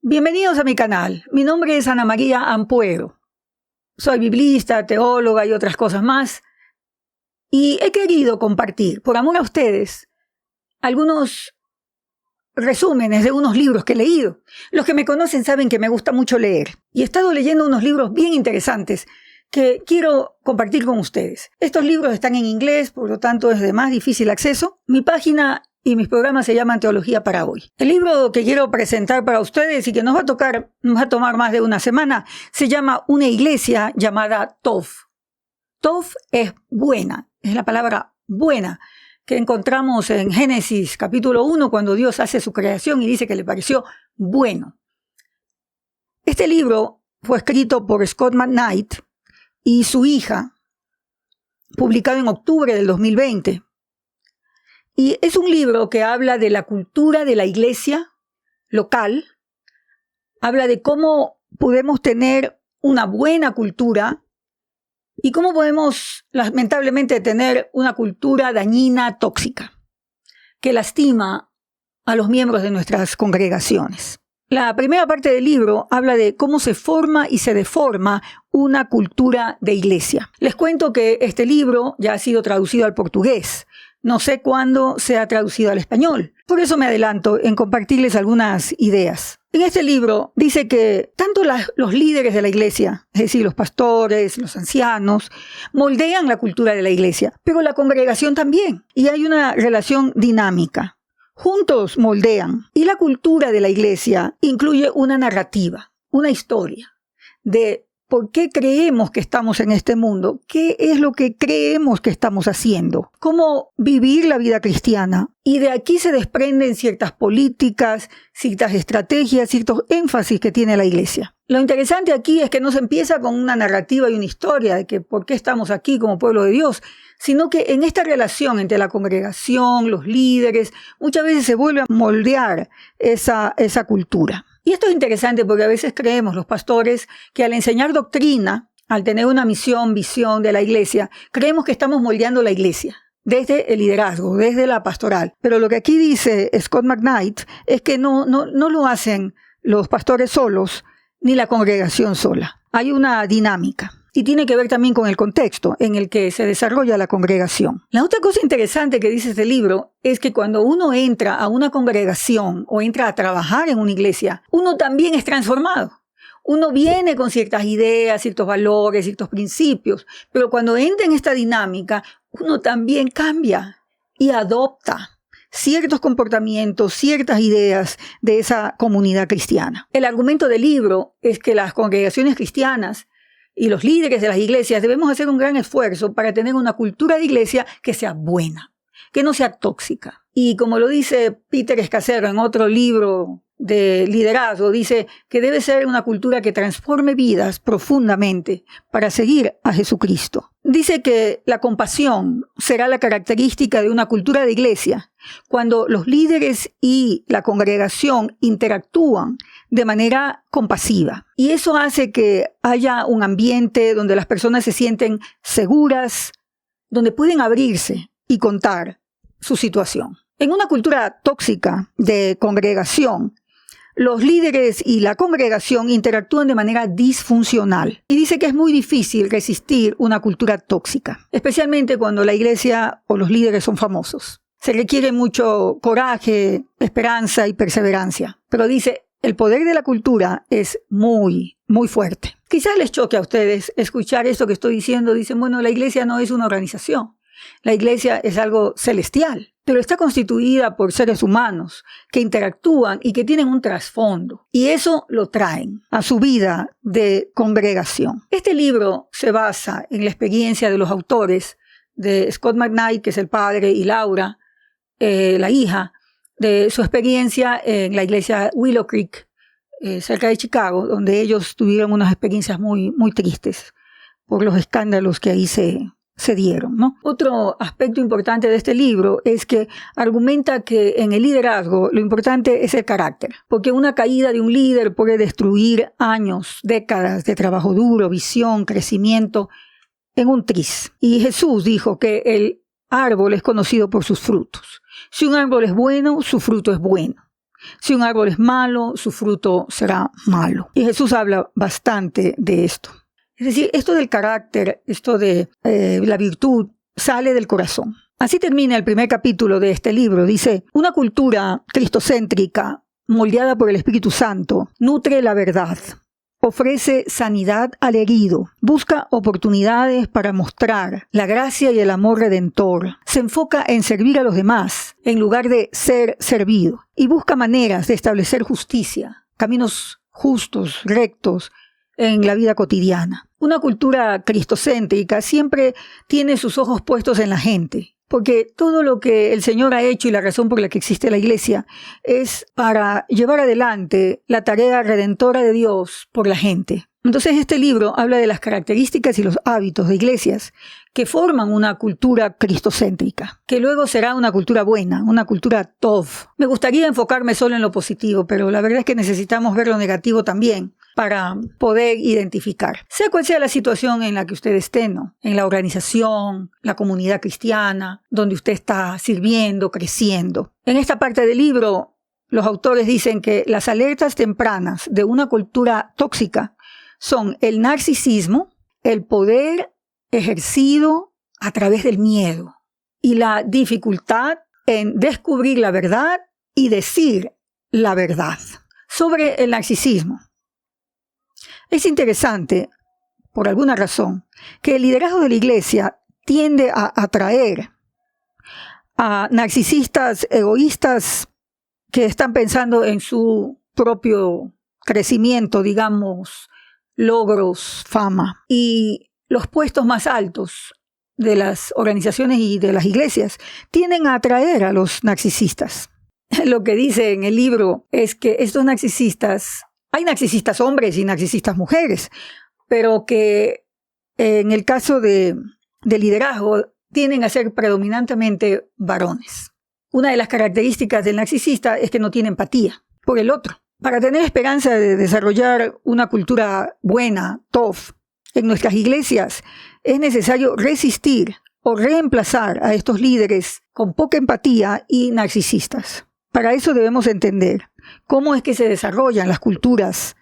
Bienvenidos a mi canal. Mi nombre es Ana María Ampuero. Soy biblista, teóloga y otras cosas más. Y he querido compartir, por amor a ustedes, algunos resúmenes de unos libros que he leído. Los que me conocen saben que me gusta mucho leer. Y he estado leyendo unos libros bien interesantes que quiero compartir con ustedes. Estos libros están en inglés, por lo tanto es de más difícil acceso. Mi página y mis programas se llaman Teología para Hoy. El libro que quiero presentar para ustedes y que nos va a tomar más de una semana, se llama Una iglesia llamada Tov. Tov es buena, es la palabra buena que encontramos en Génesis capítulo 1 cuando Dios hace su creación y dice que le pareció bueno. Este libro fue escrito por Scott McKnight y su hija, publicado en octubre del 2020. Y es un libro que habla de la cultura de la iglesia local, habla de cómo podemos tener una buena cultura y cómo podemos, lamentablemente, tener una cultura dañina, tóxica, que lastima a los miembros de nuestras congregaciones. La primera parte del libro habla de cómo se forma y se deforma una cultura de iglesia. Les cuento que este libro ya ha sido traducido al portugués. No sé cuándo sea traducido al español. Por eso me adelanto en compartirles algunas ideas. En este libro dice que tanto los líderes de la iglesia, es decir, los pastores, los ancianos, moldean la cultura de la iglesia, pero la congregación también. Y hay una relación dinámica. Juntos moldean. Y la cultura de la iglesia incluye una narrativa, una historia de ¿por qué creemos que estamos en este mundo? ¿Qué es lo que creemos que estamos haciendo? ¿Cómo vivir la vida cristiana? Y de aquí se desprenden ciertas políticas, ciertas estrategias, ciertos énfasis que tiene la iglesia. Lo interesante aquí es que no se empieza con una narrativa y una historia de que por qué estamos aquí como pueblo de Dios, sino que en esta relación entre la congregación, los líderes, muchas veces se vuelve a moldear esa cultura. Y esto es interesante porque a veces creemos los pastores que al enseñar doctrina, al tener una misión, visión de la iglesia, creemos que estamos moldeando la iglesia desde el liderazgo, desde la pastoral. Pero lo que aquí dice Scott McKnight es que no lo hacen los pastores solos ni la congregación sola. Hay una dinámica. Y tiene que ver también con el contexto en el que se desarrolla la congregación. La otra cosa interesante que dice este libro es que cuando uno entra a una congregación o entra a trabajar en una iglesia, uno también es transformado. Uno viene con ciertas ideas, ciertos valores, ciertos principios, pero cuando entra en esta dinámica, uno también cambia y adopta ciertos comportamientos, ciertas ideas de esa comunidad cristiana. El argumento del libro es que las congregaciones cristianas y los líderes de las iglesias debemos hacer un gran esfuerzo para tener una cultura de iglesia que sea buena, que no sea tóxica. Y como lo dice Peter Scazzero en otro libro de liderazgo, dice que debe ser una cultura que transforme vidas profundamente para seguir a Jesucristo. Dice que la compasión será la característica de una cultura de iglesia cuando los líderes y la congregación interactúan de manera compasiva. Y eso hace que haya un ambiente donde las personas se sienten seguras, donde pueden abrirse y contar su situación. En una cultura tóxica de congregación, los líderes y la congregación interactúan de manera disfuncional. Y dice que es muy difícil resistir una cultura tóxica, especialmente cuando la iglesia o los líderes son famosos. Se requiere mucho coraje, esperanza y perseverancia. Pero dice, el poder de la cultura es muy, muy fuerte. Quizás les choque a ustedes escuchar esto que estoy diciendo. Dicen, bueno, la iglesia no es una organización. La iglesia es algo celestial, pero está constituida por seres humanos que interactúan y que tienen un trasfondo. Y eso lo traen a su vida de congregación. Este libro se basa en la experiencia de los autores, de Scott McKnight, que es el padre, y Laura, la hija, de su experiencia en la iglesia Willow Creek, cerca de Chicago, donde ellos tuvieron unas experiencias muy, muy tristes por los escándalos que ahí se dieron, ¿no? Otro aspecto importante de este libro es que argumenta que en el liderazgo lo importante es el carácter, porque una caída de un líder puede destruir años, décadas de trabajo duro, visión, crecimiento en un tris. Y Jesús dijo que el árbol es conocido por sus frutos. Si un árbol es bueno, su fruto es bueno. Si un árbol es malo, su fruto será malo. Y Jesús habla bastante de esto. Es decir, esto del carácter, esto de la virtud, sale del corazón. Así termina el primer capítulo de este libro. Dice, una cultura cristocéntrica, moldeada por el Espíritu Santo, nutre la verdad, ofrece sanidad al herido, busca oportunidades para mostrar la gracia y el amor redentor, se enfoca en servir a los demás en lugar de ser servido y busca maneras de establecer justicia, caminos justos, rectos en la vida cotidiana. Una cultura cristocéntrica siempre tiene sus ojos puestos en la gente, porque todo lo que el Señor ha hecho y la razón por la que existe la iglesia es para llevar adelante la tarea redentora de Dios por la gente. Entonces este libro habla de las características y los hábitos de iglesias que forman una cultura cristocéntrica, que luego será una cultura buena, una cultura tov. Me gustaría enfocarme solo en lo positivo, pero la verdad es que necesitamos ver lo negativo también para poder identificar. Sea cual sea la situación en la que usted esté, ¿no? En la organización, la comunidad cristiana, donde usted está sirviendo, creciendo. En esta parte del libro, los autores dicen que las alertas tempranas de una cultura tóxica son el narcisismo, el poder ejercido a través del miedo y la dificultad en descubrir la verdad y decir la verdad. Sobre el narcisismo. Es interesante, por alguna razón, que el liderazgo de la iglesia tiende a atraer a narcisistas egoístas que están pensando en su propio crecimiento, digamos, logros, fama. Y los puestos más altos de las organizaciones y de las iglesias tienden a atraer a los narcisistas. Lo que dice en el libro es que estos narcisistas, hay narcisistas hombres y narcisistas mujeres, pero que en el caso de liderazgo tienden a ser predominantemente varones. Una de las características del narcisista es que no tiene empatía por el otro. Para tener esperanza de desarrollar una cultura buena, tov, en nuestras iglesias, es necesario resistir o reemplazar a estos líderes con poca empatía y narcisistas. Para eso debemos entender cómo es que se desarrollan las culturas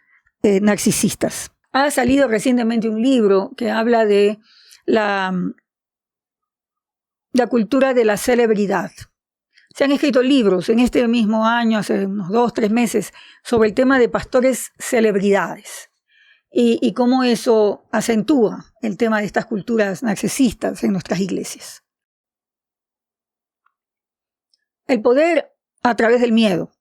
narcisistas. Ha salido recientemente un libro que habla de la cultura de la celebridad. Se han escrito libros en este mismo año, hace unos 2-3 meses, sobre el tema de pastores celebridades y cómo eso acentúa el tema de estas culturas narcisistas en nuestras iglesias. El poder a través del miedo.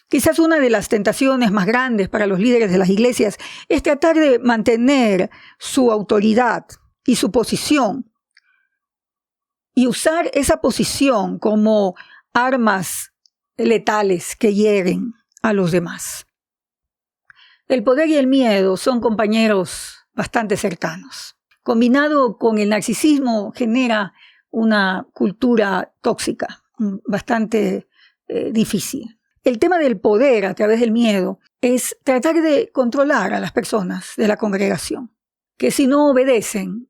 Quizás una de las tentaciones más grandes para los líderes de las iglesias es tratar de mantener su autoridad y su posición y usar esa posición como armas letales que hieren a los demás. El poder y el miedo son compañeros bastante cercanos. Combinado con el narcisismo genera una cultura tóxica, bastante difícil. El tema del poder a través del miedo es tratar de controlar a las personas de la congregación, que si no obedecen,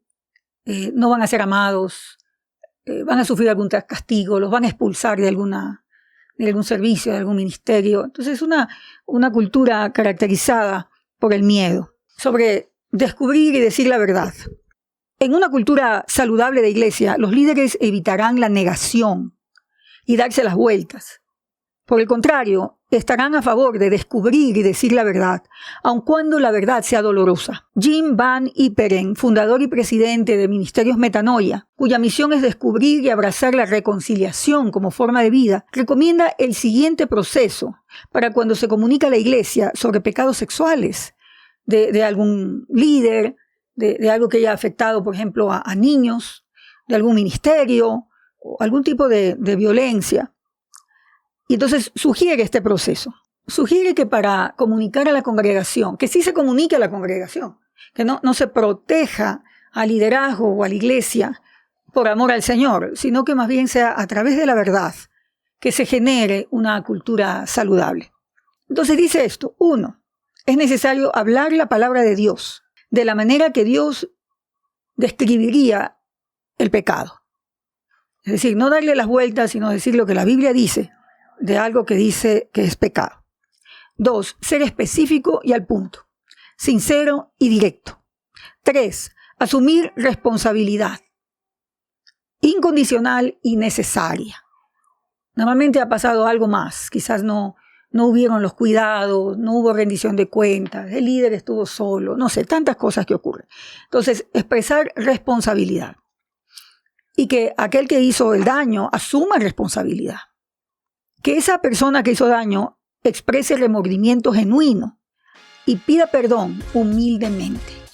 no van a ser amados, van a sufrir algún castigo, los van a expulsar de algún servicio, de algún ministerio. Entonces es una cultura caracterizada por el miedo, sobre descubrir y decir la verdad. En una cultura saludable de iglesia, los líderes evitarán la negación y darse las vueltas. Por el contrario, estarán a favor de descubrir y decir la verdad, aun cuando la verdad sea dolorosa. Jim Van Iperen, fundador y presidente de Ministerios Metanoia, cuya misión es descubrir y abrazar la reconciliación como forma de vida, recomienda el siguiente proceso para cuando se comunica a la iglesia sobre pecados sexuales de algún líder, de algo que haya afectado, por ejemplo, a niños, de algún ministerio o algún tipo de violencia. Y entonces sugiere este proceso. Sugiere que para comunicar a la congregación, que sí se comunique a la congregación, que no se proteja al liderazgo o a la iglesia por amor al Señor, sino que más bien sea a través de la verdad que se genere una cultura saludable. Entonces dice esto: 1, es necesario hablar la palabra de Dios de la manera que Dios describiría el pecado. Es decir, no darle las vueltas, sino decir lo que la Biblia dice de algo que dice que es pecado. 2, ser específico y al punto, sincero y directo. 3, asumir responsabilidad, incondicional y necesaria. Normalmente ha pasado algo más, quizás no hubieron los cuidados, no hubo rendición de cuentas, el líder estuvo solo, no sé, tantas cosas que ocurren. Entonces, expresar responsabilidad y que aquel que hizo el daño asuma responsabilidad. Que esa persona que hizo daño exprese remordimiento genuino y pida perdón humildemente.